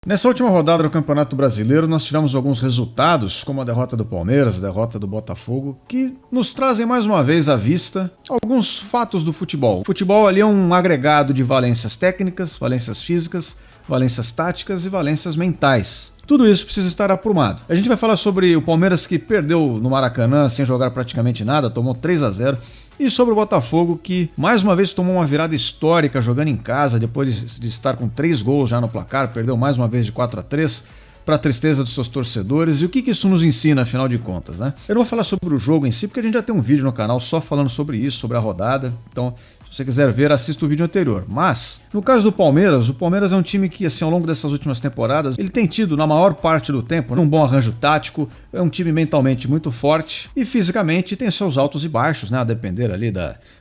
Nessa última rodada do Campeonato Brasileiro, nós tivemos alguns resultados, como a derrota do Palmeiras, a derrota do Botafogo, que nos trazem mais uma vez à vista alguns fatos do futebol. O futebol ali é um agregado de valências técnicas, valências físicas, valências táticas e valências mentais. Tudo isso precisa estar aprumado. A gente vai falar sobre o Palmeiras que perdeu no Maracanã sem jogar praticamente nada, tomou 3-0. E sobre o Botafogo, que mais uma vez tomou uma virada histórica jogando em casa, depois de estar com 3 gols já no placar, perdeu mais uma vez de 4-3, para a tristeza dos seus torcedores. E o que isso nos ensina, afinal de contas, né? Eu não vou falar sobre o jogo em si, porque a gente já tem um vídeo no canal só falando sobre isso, sobre a rodada. Então, se você quiser ver, assista o vídeo anterior. Mas, no caso do Palmeiras, o Palmeiras é um time que, assim, ao longo dessas últimas temporadas, ele tem tido, na maior parte do tempo, um bom arranjo tático, é um time mentalmente muito forte e fisicamente tem seus altos e baixos, né? A depender ali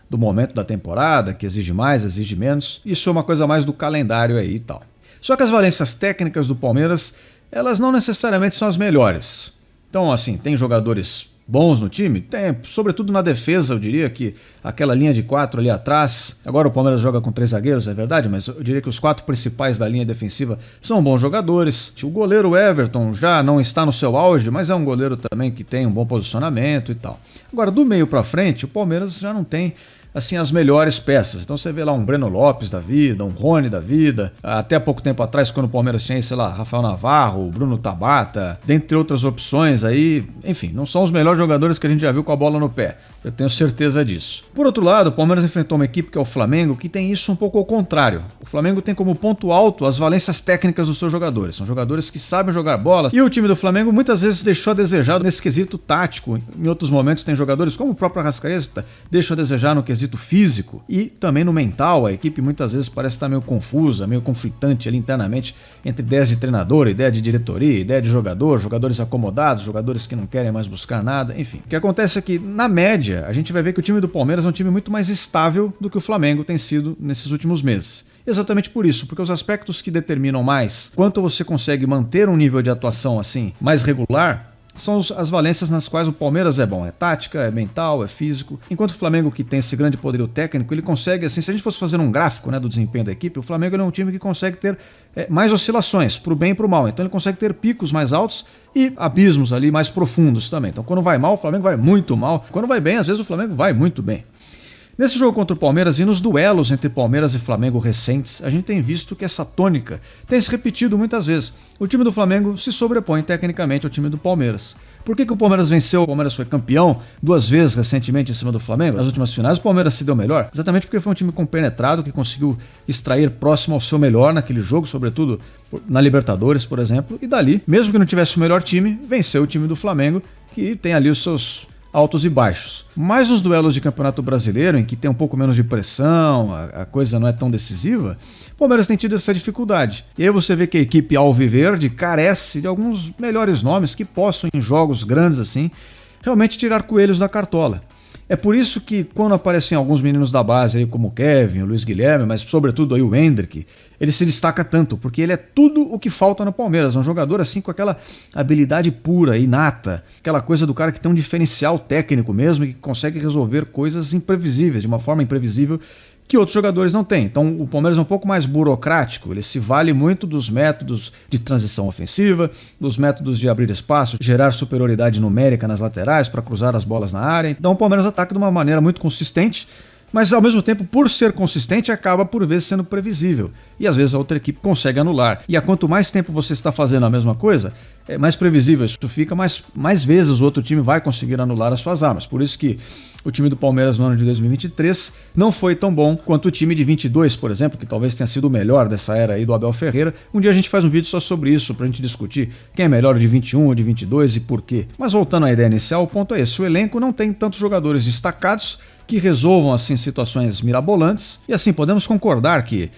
do momento da temporada, que exige mais, exige menos. Isso é uma coisa mais do calendário aí e tal. Só que as valências técnicas do Palmeiras, elas não necessariamente são as melhores. Então, assim, tem jogadores bons no time? Tem, sobretudo na defesa, eu diria que aquela linha de 4 ali atrás, agora o Palmeiras joga com 3 zagueiros, é verdade, mas eu diria que os 4 principais da linha defensiva são bons jogadores. O goleiro Everton já não está no seu auge, mas é um goleiro também que tem um bom posicionamento e tal. Agora, do meio para frente, o Palmeiras já não tem assim as melhores peças. Então você vê lá um Breno Lopes da vida, um Rony da vida, até há pouco tempo atrás, quando o Palmeiras tinha, sei lá, Rafael Navarro, Bruno Tabata, dentre outras opções aí, enfim, não são os melhores jogadores que a gente já viu com a bola no pé. Eu tenho certeza disso. Por outro lado, o Palmeiras enfrentou uma equipe que é o Flamengo, que tem isso um pouco ao contrário. O Flamengo tem como ponto alto as valências técnicas dos seus jogadores. São jogadores que sabem jogar bola. E o time do Flamengo muitas vezes deixou a desejar nesse quesito tático. Em outros momentos tem jogadores, como o próprio Arrascaeta, deixam a desejar no quesito físico e também no mental. A equipe muitas vezes parece estar meio confusa, meio conflitante ali internamente entre ideias de treinador, ideia de diretoria, ideia de jogador, jogadores acomodados, jogadores que não querem mais buscar nada, enfim. O que acontece é que, na média, a gente vai ver que o time do Palmeiras é um time muito mais estável do que o Flamengo tem sido nesses últimos meses. Exatamente por isso, porque os aspectos que determinam mais quanto você consegue manter um nível de atuação assim mais regular são as valências nas quais o Palmeiras é bom. É tática, é mental, é físico. Enquanto o Flamengo, que tem esse grande poderio técnico, ele consegue, assim, se a gente fosse fazer um gráfico, né, do desempenho da equipe, o Flamengo é um time que consegue ter mais oscilações, pro bem e pro mal. Então ele consegue ter picos mais altos e abismos ali mais profundos também. Então quando vai mal, o Flamengo vai muito mal. Quando vai bem, às vezes o Flamengo vai muito bem. Nesse jogo contra o Palmeiras e nos duelos entre Palmeiras e Flamengo recentes, a gente tem visto que essa tônica tem se repetido muitas vezes. O time do Flamengo se sobrepõe tecnicamente ao time do Palmeiras. Por que o Palmeiras venceu? O Palmeiras foi campeão 2 vezes recentemente em cima do Flamengo. Nas últimas finais o Palmeiras se deu melhor. Exatamente porque foi um time compenetrado que conseguiu extrair próximo ao seu melhor naquele jogo, sobretudo na Libertadores, por exemplo. E dali, mesmo que não tivesse o melhor time, venceu o time do Flamengo, que tem ali os seus altos e baixos. Mas nos duelos de Campeonato Brasileiro, em que tem um pouco menos de pressão, a coisa não é tão decisiva, o Palmeiras tem tido essa dificuldade. E aí você vê que a equipe alviverde carece de alguns melhores nomes que possam, em jogos grandes assim, realmente tirar coelhos da cartola. É por isso que quando aparecem alguns meninos da base aí, como o Kevin, o Luiz Guilherme, mas sobretudo aí o Hendrick, ele se destaca tanto, porque ele é tudo o que falta no Palmeiras. É um jogador assim com aquela habilidade pura, inata, aquela coisa do cara que tem um diferencial técnico mesmo e que consegue resolver coisas imprevisíveis, de uma forma imprevisível que outros jogadores não têm. Então o Palmeiras é um pouco mais burocrático, ele se vale muito dos métodos de transição ofensiva, dos métodos de abrir espaço, gerar superioridade numérica nas laterais para cruzar as bolas na área. Então o Palmeiras ataca de uma maneira muito consistente, mas ao mesmo tempo, por ser consistente, acaba por vezes sendo previsível. E às vezes a outra equipe consegue anular. E a quanto mais tempo você está fazendo a mesma coisa, é mais previsível isso fica, mais vezes o outro time vai conseguir anular as suas armas. Por isso que o time do Palmeiras no ano de 2023 não foi tão bom quanto o time de 22, por exemplo, que talvez tenha sido o melhor dessa era aí do Abel Ferreira. Um dia a gente faz um vídeo só sobre isso, pra gente discutir quem é melhor, o de 21 ou de 22 e por quê. Mas voltando à ideia inicial, o ponto é esse: o elenco não tem tantos jogadores destacados que resolvam assim situações mirabolantes. E assim, podemos concordar que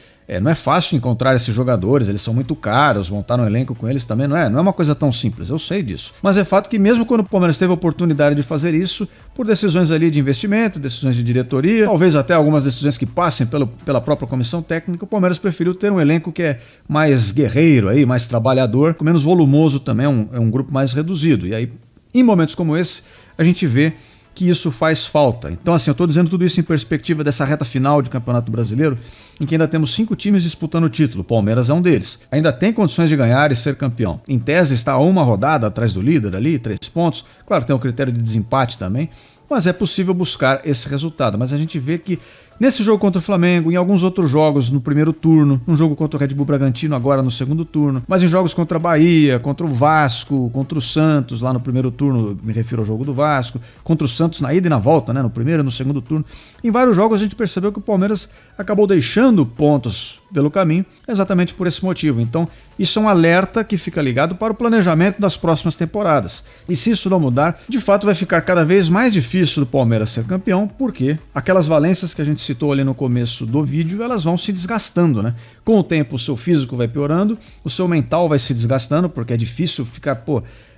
não é fácil encontrar esses jogadores, eles são muito caros, montar um elenco com eles também não é uma coisa tão simples, eu sei disso. Mas é fato que mesmo quando o Palmeiras teve a oportunidade de fazer isso, por decisões ali de investimento, decisões de diretoria, talvez até algumas decisões que passem pela própria comissão técnica, o Palmeiras preferiu ter um elenco que é mais guerreiro, aí, mais trabalhador, menos volumoso também, é um grupo mais reduzido. E aí, em momentos como esse, a gente vê que isso faz falta. Então, assim, eu estou dizendo tudo isso em perspectiva dessa reta final de Campeonato Brasileiro, em que ainda temos 5 times disputando o título, o Palmeiras é um deles. Ainda tem condições de ganhar e ser campeão. Em tese está a uma rodada atrás do líder ali, 3 pontos. Claro, tem o critério de desempate também, mas é possível buscar esse resultado. Mas a gente vê que nesse jogo contra o Flamengo, em alguns outros jogos no primeiro turno, um jogo contra o Red Bull Bragantino agora no segundo turno, mas em jogos contra a Bahia, contra o Vasco, contra o Santos lá no primeiro turno, me refiro ao jogo do Vasco, contra o Santos na ida e na volta, né, no primeiro e no segundo turno, em vários jogos a gente percebeu que o Palmeiras acabou deixando pontos pelo caminho, exatamente por esse motivo. Então isso é um alerta que fica ligado para o planejamento das próximas temporadas. E se isso não mudar, de fato vai ficar cada vez mais difícil do Palmeiras ser campeão, porque aquelas valências que a gente citou ali no começo do vídeo, elas vão se desgastando, né? Com o tempo o seu físico vai piorando, o seu mental vai se desgastando, porque é difícil ficar,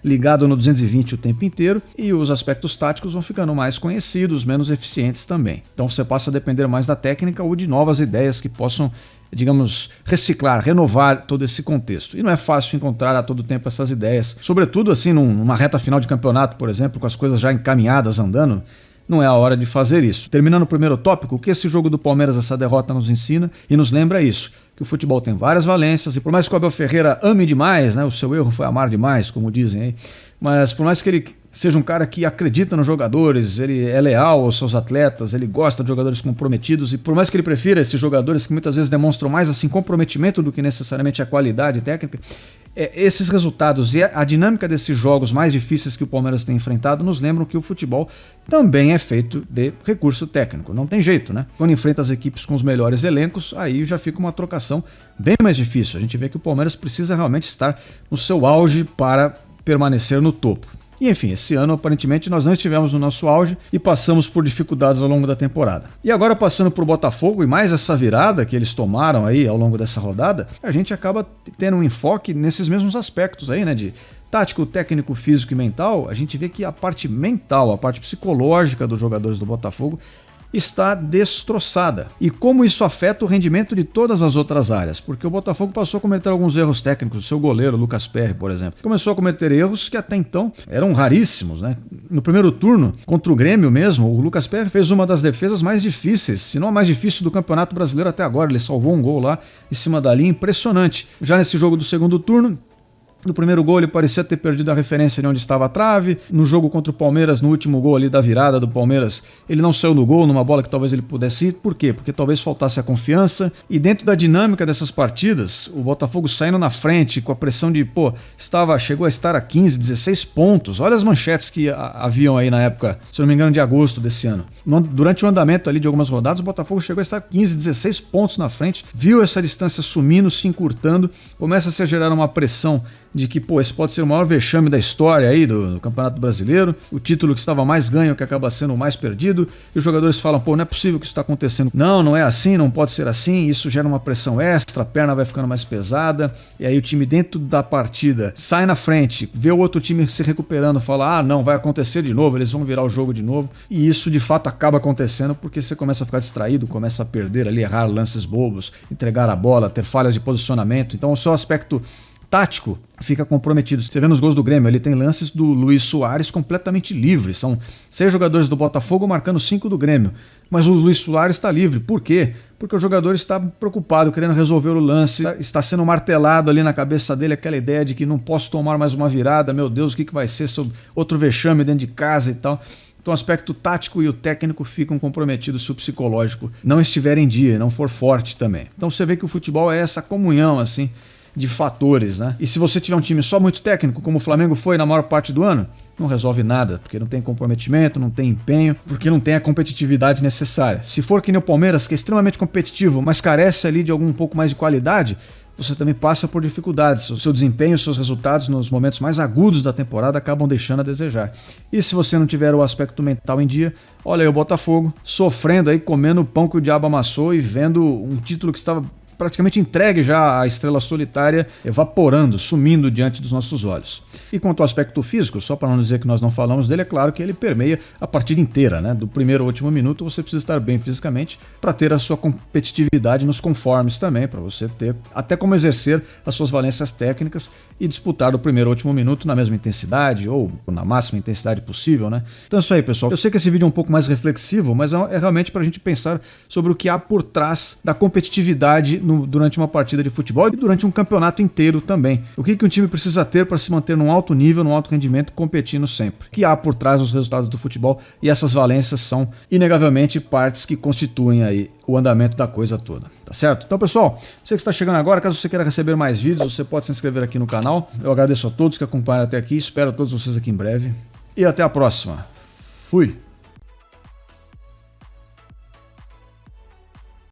ligado no 220 o tempo inteiro, e os aspectos táticos vão ficando mais conhecidos, menos eficientes também. Então você passa a depender mais da técnica ou de novas ideias que possam, digamos, reciclar, renovar todo esse contexto. E não é fácil encontrar a todo tempo essas ideias, sobretudo assim numa reta final de campeonato, por exemplo, com as coisas já encaminhadas, andando, não é a hora de fazer isso. Terminando o primeiro tópico, o que esse jogo do Palmeiras, essa derrota nos ensina e nos lembra isso, que o futebol tem várias valências, e por mais que o Abel Ferreira ame demais, né, o seu erro foi amar demais, como dizem aí, mas por mais que ele seja um cara que acredita nos jogadores, ele é leal aos seus atletas, ele gosta de jogadores comprometidos, e por mais que ele prefira esses jogadores que muitas vezes demonstram mais assim comprometimento do que necessariamente a qualidade técnica, esses resultados e a dinâmica desses jogos mais difíceis que o Palmeiras tem enfrentado nos lembram que o futebol também é feito de recurso técnico. Não tem jeito, né? Quando enfrenta as equipes com os melhores elencos, aí já fica uma trocação bem mais difícil. A gente vê que o Palmeiras precisa realmente estar no seu auge para permanecer no topo. E enfim, esse ano aparentemente nós não estivemos no nosso auge e passamos por dificuldades ao longo da temporada. E agora passando por Botafogo e mais essa virada que eles tomaram aí ao longo dessa rodada, a gente acaba tendo um enfoque nesses mesmos aspectos aí, né, de tático, técnico, físico e mental. A gente vê que a parte mental, a parte psicológica dos jogadores do Botafogo está destroçada. E como isso afeta o rendimento de todas as outras áreas? Porque o Botafogo passou a cometer alguns erros técnicos. O seu goleiro, Lucas Perry, por exemplo, começou a cometer erros que até então eram raríssimos, né? No primeiro turno, contra o Grêmio mesmo, o Lucas Perry fez uma das defesas mais difíceis, se não a mais difícil do Campeonato Brasileiro até agora. Ele salvou um gol lá em cima da linha, impressionante. Já nesse jogo do segundo turno, no primeiro gol ele parecia ter perdido a referência de onde estava a trave. No jogo contra o Palmeiras, no último gol ali da virada do Palmeiras, ele não saiu no gol, numa bola que talvez ele pudesse ir. Por quê? Porque talvez faltasse a confiança. E dentro da dinâmica dessas partidas, o Botafogo saindo na frente com a pressão de, chegou a estar a 15, 16 pontos. Olha as manchetes que haviam aí na época, se não me engano, de agosto desse ano. Durante o andamento ali de algumas rodadas, o Botafogo chegou a estar 15, 16 pontos na frente, viu essa distância sumindo, se encurtando, começa a se gerar uma pressão de que, esse pode ser o maior vexame da história aí do Campeonato Brasileiro, o título que estava mais ganho que acaba sendo o mais perdido, e os jogadores falam, não é possível que isso está acontecendo. Não é assim, não pode ser assim, isso gera uma pressão extra, a perna vai ficando mais pesada, e aí o time dentro da partida sai na frente, vê o outro time se recuperando, fala, não, vai acontecer de novo, eles vão virar o jogo de novo, e isso de fato acaba acontecendo porque você começa a ficar distraído, começa a perder ali, errar lances bobos, entregar a bola, ter falhas de posicionamento, então o seu aspecto tático fica comprometido. Você vê nos gols do Grêmio, ele tem lances do Luis Soares completamente livres. São 6 jogadores do Botafogo marcando 5 do Grêmio. Mas o Luis Soares está livre. Por quê? Porque o jogador está preocupado, querendo resolver o lance. Está sendo martelado ali na cabeça dele aquela ideia de que não posso tomar mais uma virada. Meu Deus, o que vai ser sobre outro vexame dentro de casa e tal. Então o aspecto tático e o técnico ficam comprometidos se o psicológico não estiver em dia, não for forte também. Então você vê que o futebol é essa comunhão assim de fatores, né? E se você tiver um time só muito técnico, como o Flamengo foi na maior parte do ano, não resolve nada, porque não tem comprometimento, não tem empenho, porque não tem a competitividade necessária. Se for que nem o Palmeiras, que é extremamente competitivo, mas carece ali de algum pouco mais de qualidade, você também passa por dificuldades. O seu desempenho, os seus resultados nos momentos mais agudos da temporada acabam deixando a desejar. E se você não tiver o aspecto mental em dia, olha aí o Botafogo sofrendo aí, comendo o pão que o diabo amassou e vendo um título que estava praticamente entregue já à estrela solitária, evaporando, sumindo diante dos nossos olhos. E quanto ao aspecto físico, só para não dizer que nós não falamos dele, é claro que ele permeia a partida inteira, né? Do primeiro ao último minuto você precisa estar bem fisicamente para ter a sua competitividade nos conformes também, para você ter até como exercer as suas valências técnicas e disputar do primeiro ao último minuto na mesma intensidade ou na máxima intensidade possível, né? Então é isso aí, pessoal. Eu sei que esse vídeo é um pouco mais reflexivo, mas é realmente para a gente pensar sobre o que há por trás da competitividade durante uma partida de futebol e durante um campeonato inteiro também. O que um time precisa ter para se manter num alto nível, num alto rendimento, competindo sempre. O que há por trás dos resultados do futebol, e essas valências são inegavelmente partes que constituem aí o andamento da coisa toda. Tá certo? Então, pessoal, você que está chegando agora, caso você queira receber mais vídeos, você pode se inscrever aqui no canal. Eu agradeço a todos que acompanham até aqui, espero todos vocês aqui em breve. E até a próxima. Fui!